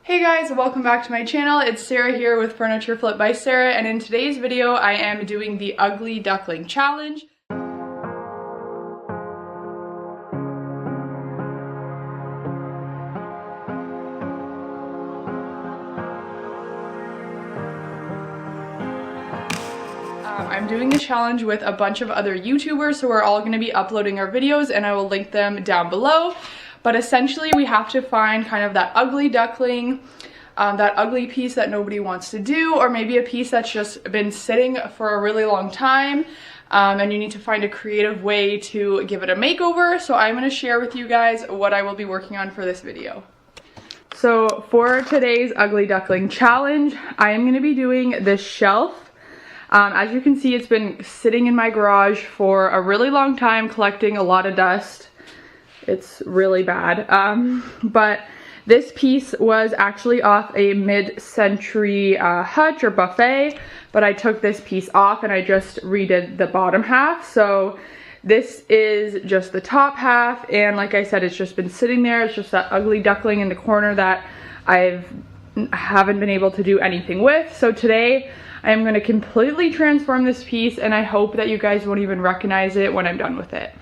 Hey guys, welcome back to my channel. It's Sarah here with Furniture Flip by Sarah, and in today's video I am doing the ugly duckling challenge. I'm doing the challenge with a bunch of other YouTubers, so we're all going to be uploading our videos and I will link them down below. But essentially we have to find kind of that ugly duckling, that ugly piece that nobody wants to do, or maybe a piece that's just been sitting for a really long time, and you need to find a creative way to give it a makeover. So I'm going to share with you guys what I will be working on for this video. So for today's ugly duckling challenge, I am going to be doing this shelf. As you can see, it's been sitting in my garage for a really long time, collecting a lot of dust. It's really bad. But this piece was actually off a mid-century hutch or buffet, but I took this piece off and I just redid the bottom half. So this is just the top half, and like I said, it's just been sitting there. It's just that ugly duckling in the corner that haven't been able to do anything with. So today I am going to completely transform this piece, and I hope that you guys won't even recognize it when I'm done with it.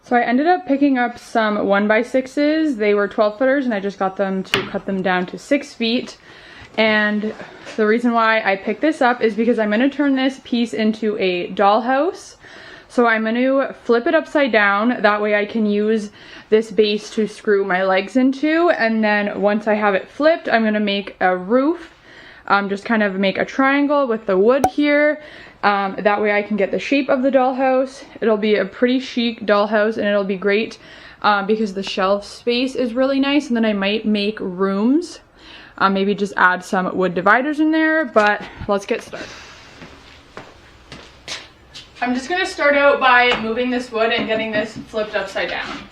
So I ended up picking up some 1x6s. They were 12 footers and I just got them to cut them down to 6 feet. And the reason why I picked this up is because I'm going to turn this piece into a dollhouse. So I'm going to flip it upside down. That way I can use this base to screw my legs into. And then once I have it flipped, I'm going to make a roof. Just kind of make a triangle with the wood here. That way I can get the shape of the dollhouse. It'll be a pretty chic dollhouse, and it'll be great because the shelf space is really nice. And then I might make rooms, maybe just add some wood dividers in there, but let's get started. I'm just going to start out by moving this wood and getting this flipped upside down.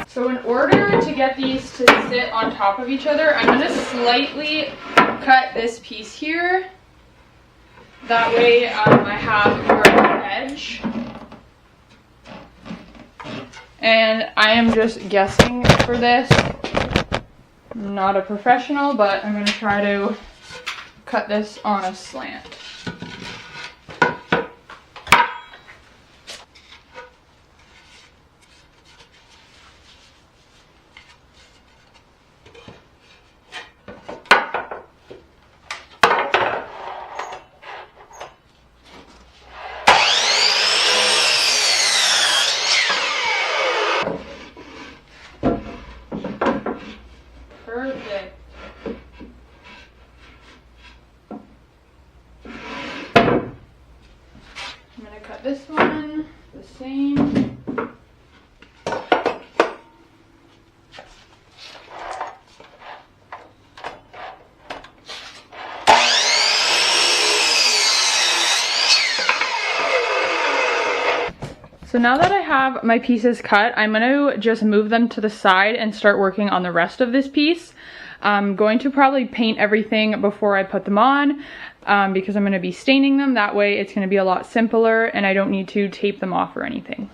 So in order to get these to sit on top of each other, I'm going to slightly cut this piece here. That way I have more of an edge. And I am just guessing for this. I'm not a professional, but I'm going to try to cut this on a slant. Perfect. I'm going to cut this one the same. So now that I have my pieces cut, I'm going to just move them to the side and start working on the rest of this piece. I'm going to probably paint everything before I put them on because I'm going to be staining them. That way it's going to be a lot simpler and I don't need to tape them off or anything.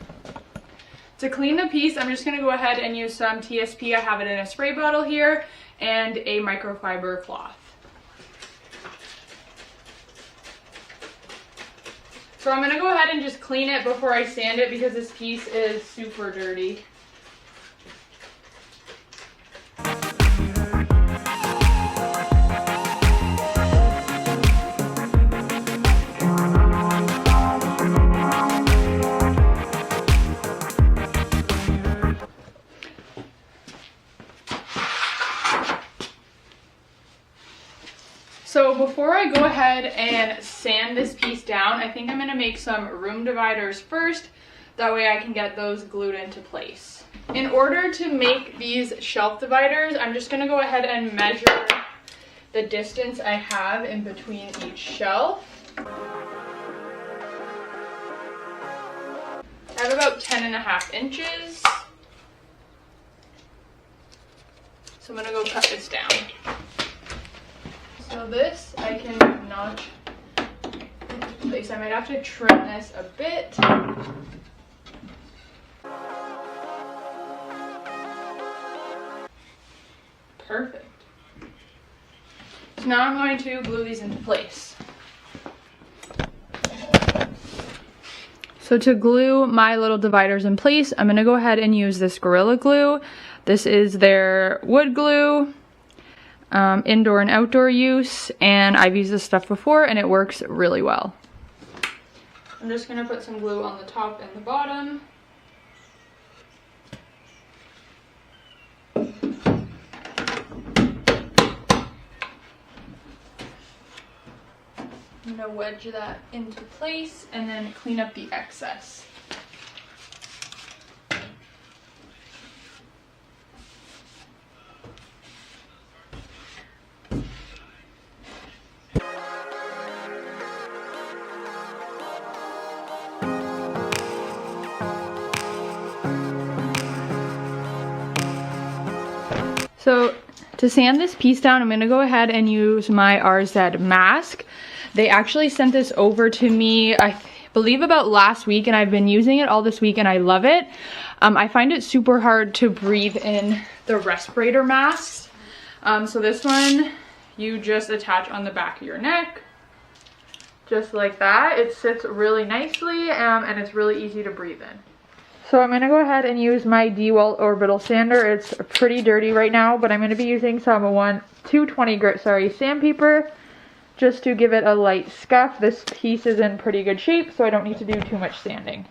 To clean the piece, I'm just going to go ahead and use some TSP. I have it in a spray bottle here, and a microfiber cloth. So I'm going to go ahead and just clean it before I sand it because this piece is super dirty. So before I go ahead and sand this piece down, I think I'm going to make some room dividers first. That way I can get those glued into place. In order to make these shelf dividers, I'm just going to go ahead and measure the distance I have in between each shelf. I have about 10.5 inches. So I'm going to go cut this down. So this I can notch into place. I might have to trim this a bit. Perfect. So now I'm going to glue these into place. So to glue my little dividers in place, I'm going to go ahead and use this Gorilla Glue. This is their wood glue. Indoor and outdoor use, and I've used this stuff before and it works really well. I'm just going to put some glue on the top and the bottom. I'm going to wedge that into place and then clean up the excess. So to sand this piece down, I'm going to go ahead and use my RZ mask. They actually sent this over to me, I believe about last week, and I've been using it all this week and I love it. I find it super hard to breathe in the respirator masks. So this one, you just attach on the back of your neck, just like that. It sits really nicely and it's really easy to breathe in. So I'm going to go ahead and use my DeWalt orbital sander. It's pretty dirty right now, but I'm going to be using some 220 grit sandpaper just to give it a light scuff. This piece is in pretty good shape, so I don't need to do too much sanding.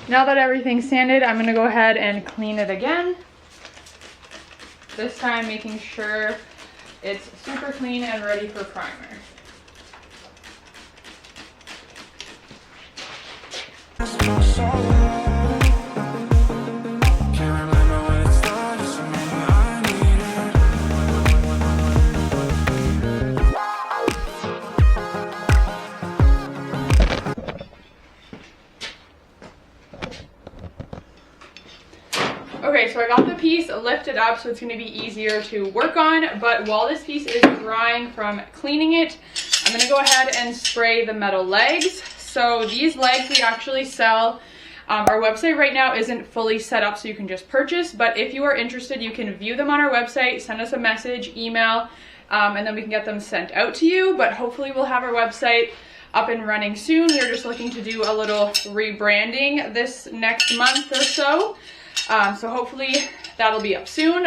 Now that everything's sanded, I'm going to go ahead and clean it again. This time making sure it's super clean and ready for primer. Okay, so I got the piece lifted up so it's going to be easier to work on, but while this piece is drying from cleaning it, I'm going to go ahead and spray the metal legs. So these legs we actually sell. Our website right now isn't fully set up so you can just purchase, but if you are interested, you can view them on our website, send us a message, email, and then we can get them sent out to you. But hopefully we'll have our website up and running soon. We're just looking to do a little rebranding this next month or so. So hopefully that'll be up soon.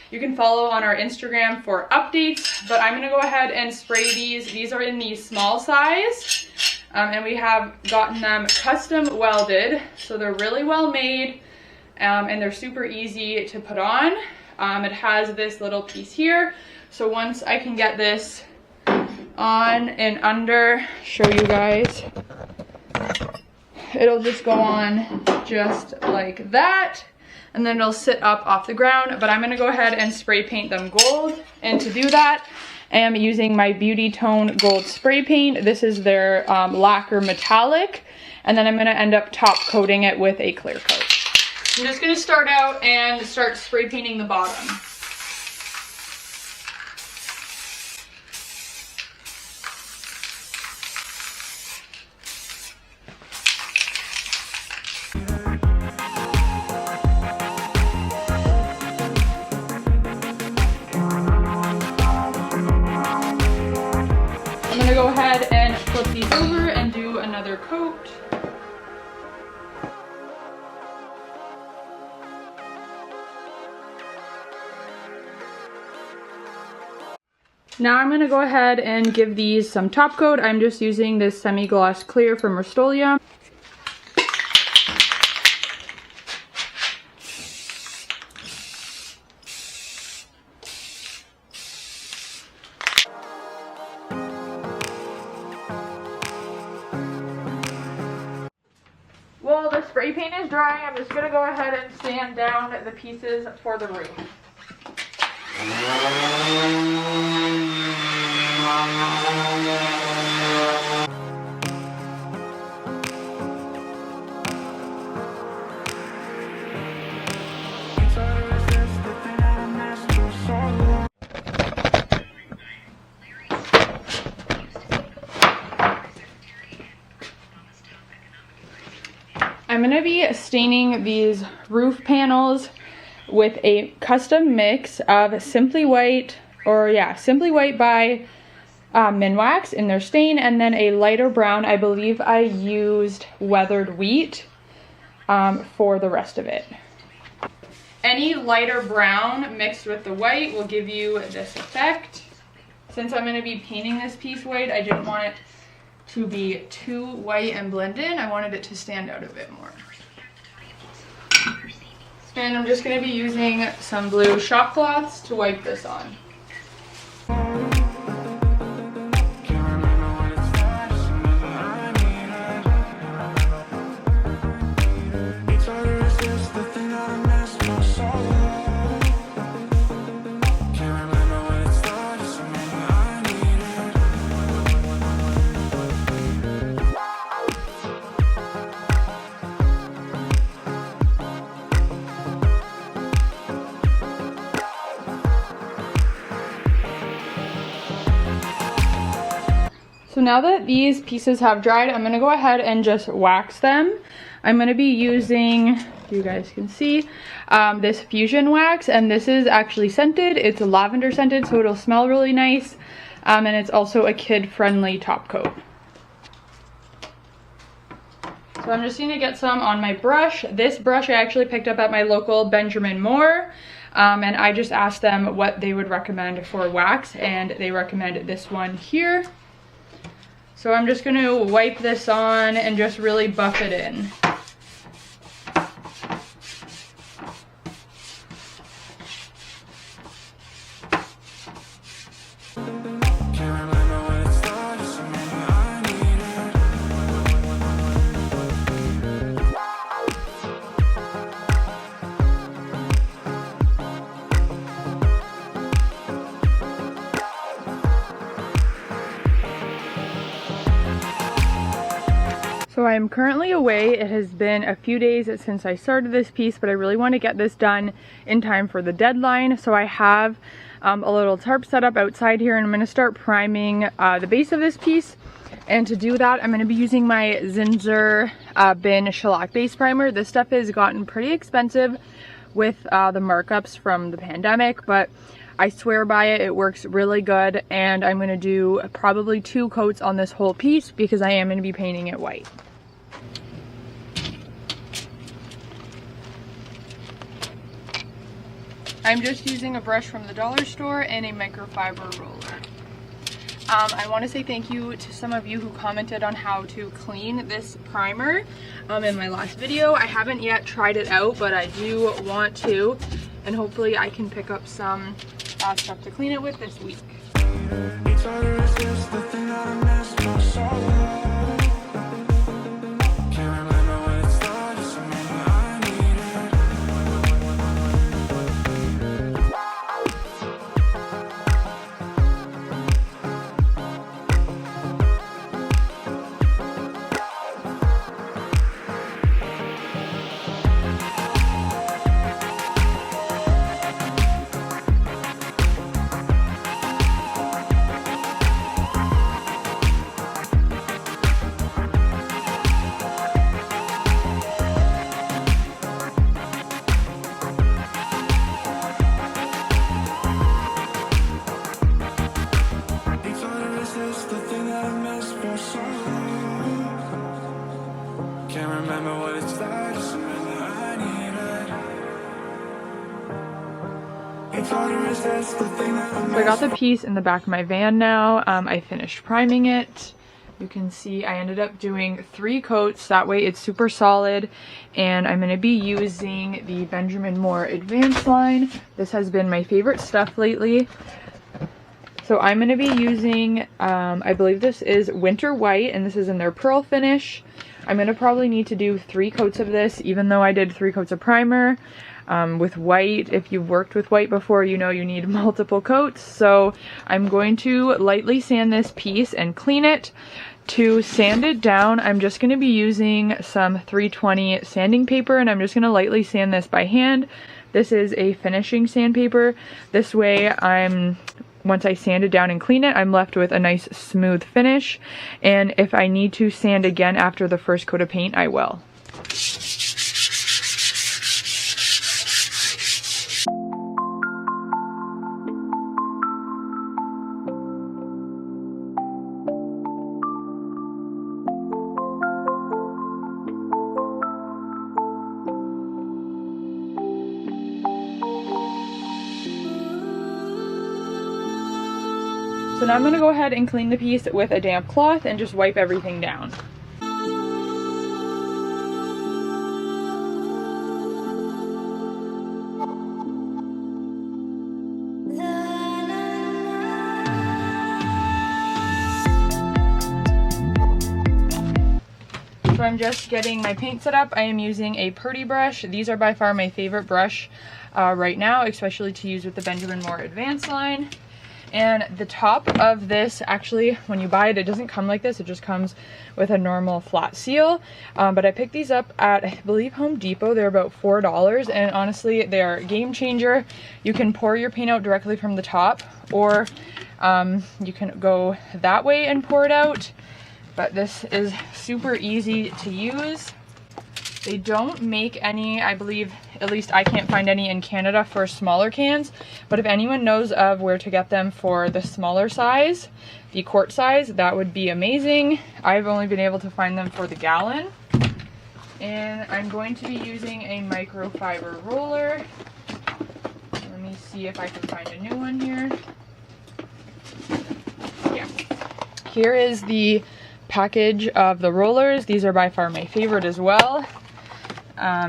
You can follow on our Instagram for updates, but I'm going to go ahead and spray these. These are in the small size, and we have gotten them custom welded, so they're really well made, and they're super easy to put on. It has this little piece here, so once I can get this on and under, show you guys, it'll just go on just like that, and then it'll sit up off the ground. But I'm going to go ahead and spray paint them gold, and to do that I am using my Beauty Tone Gold Spray Paint. This is their lacquer metallic, and then I'm going to end up top coating it with a clear coat. I'm just going to start out and start spray painting the bottom. I'm going to go ahead and another coat. Now I'm going to go ahead and give these some top coat. I'm just using this semi-gloss clear from Rust-Oleum. Well, the spray paint is dry. I'm just going to go ahead and sand down the pieces for the roof. I'm going to be staining these roof panels with a custom mix of Simply White by Minwax in their stain, and then a lighter brown. I believe I used weathered wheat for the rest of it. Any lighter brown mixed with the white will give you this effect. Since I'm going to be painting this piece white, I didn't want it to be too white and blend in. I wanted it to stand out a bit more. And I'm just going to be using some blue shop cloths to wipe this on. So now that these pieces have dried, I'm going to go ahead and just wax them. I'm going to be using, you guys can see, this fusion wax, and this is actually scented. It's lavender scented, so it'll smell really nice, and it's also a kid-friendly top coat. So I'm just going to get some on my brush. This brush I actually picked up at my local Benjamin Moore, and I just asked them what they would recommend for wax, and they recommended this one here. So I'm just going to wipe this on and just really buff it in. So I'm currently away. It has been a few days since I started this piece, but I really want to get this done in time for the deadline. So I have a little tarp set up outside here, and I'm going to start priming the base of this piece. And to do that, I'm going to be using my Zinsser Bin Shellac Base Primer. This stuff has gotten pretty expensive with the markups from the pandemic, but I swear by it. It works really good, and I'm going to do probably 2 coats on this whole piece because I am going to be painting it white. I'm just using a brush from the dollar store and a microfiber roller. I want to say thank you to some of you who commented on how to clean this primer in my last video. I haven't yet tried it out, but I do want to, and hopefully I can pick up some stuff to clean it with this week. remember what it's like, just remember I need it. It's hard to resist the thing that I'm So I got the piece in the back of my van now. I finished priming it. You can see I ended up doing 3 coats, that way it's super solid, and I'm going to be using the Benjamin Moore Advanced line. This has been my favorite stuff lately. So I'm going to be using, I believe this is Winter White, and this is in their pearl finish. I'm going to probably need to do 3 coats of this, even though I did 3 coats of primer. With white, if you've worked with white before, you know you need multiple coats. So I'm going to lightly sand this piece and clean it. To sand it down, I'm just going to be using some 320 sanding paper, and I'm just going to lightly sand this by hand. This is a finishing sandpaper. This way once I sand it down and clean it, I'm left with a nice smooth finish. And if I need to sand again after the first coat of paint, I will. So now I'm going to go ahead and clean the piece with a damp cloth and just wipe everything down. So I'm just getting my paint set up. I am using a Purdy brush. These are by far my favorite brush right now, especially to use with the Benjamin Moore Advanced line. And the top of this, actually, when you buy it, it doesn't come like this. It just comes with a normal flat seal. But I picked these up at, I believe, Home Depot. They're about $4. And honestly, they are a game changer. You can pour your paint out directly from the top, or you can go that way and pour it out. But this is super easy to use. They don't make any, I believe, at least I can't find any in Canada for smaller cans, but if anyone knows of where to get them for the smaller size, the quart size, that would be amazing. I've only been able to find them for the gallon. And I'm going to be using a microfiber roller. Let me see if I can find a new one here. Yeah. Here is the package of the rollers. These are by far my favorite as well.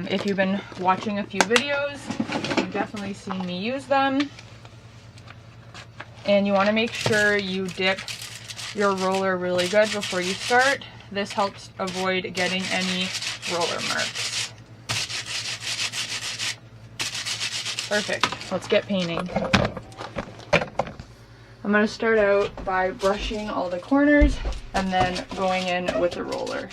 If you've been watching a few videos, you've definitely seen me use them. And you want to make sure you dip your roller really good before you start. This helps avoid getting any roller marks. Perfect. Let's get painting. I'm going to start out by brushing all the corners and then going in with the roller.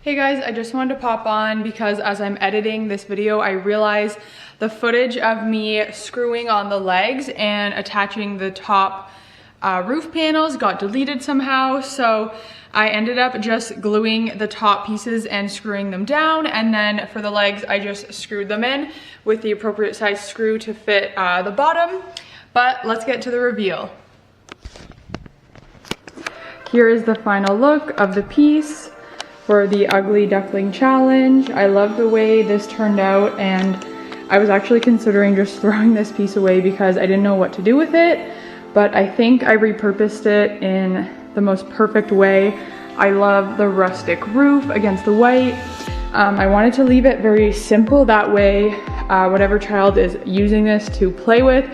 Hey guys, I just wanted to pop on because as I'm editing this video, I realized the footage of me screwing on the legs and attaching the top roof panels got deleted somehow, so I ended up just gluing the top pieces and screwing them down, and then for the legs I just screwed them in with the appropriate size screw to fit the bottom. But let's get to the reveal. Here is the final look of the piece for the Ugly Duckling Challenge. I love the way this turned out, and I was actually considering just throwing this piece away because I didn't know what to do with it, but I think I repurposed it in the most perfect way. I love the rustic roof against the white. I wanted to leave it very simple, that way whatever child is using this to play with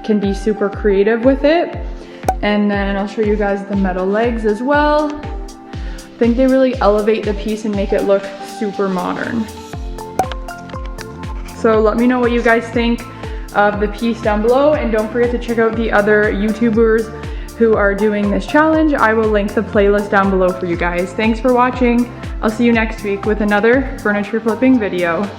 can be super creative with it. And then I'll show you guys the metal legs as well. I think they really elevate the piece and make it look super modern. So let me know what you guys think of the piece down below, and don't forget to check out the other YouTubers who are doing this challenge. I will link the playlist down below for you guys. Thanks for watching. I'll see you next week with another furniture flipping video.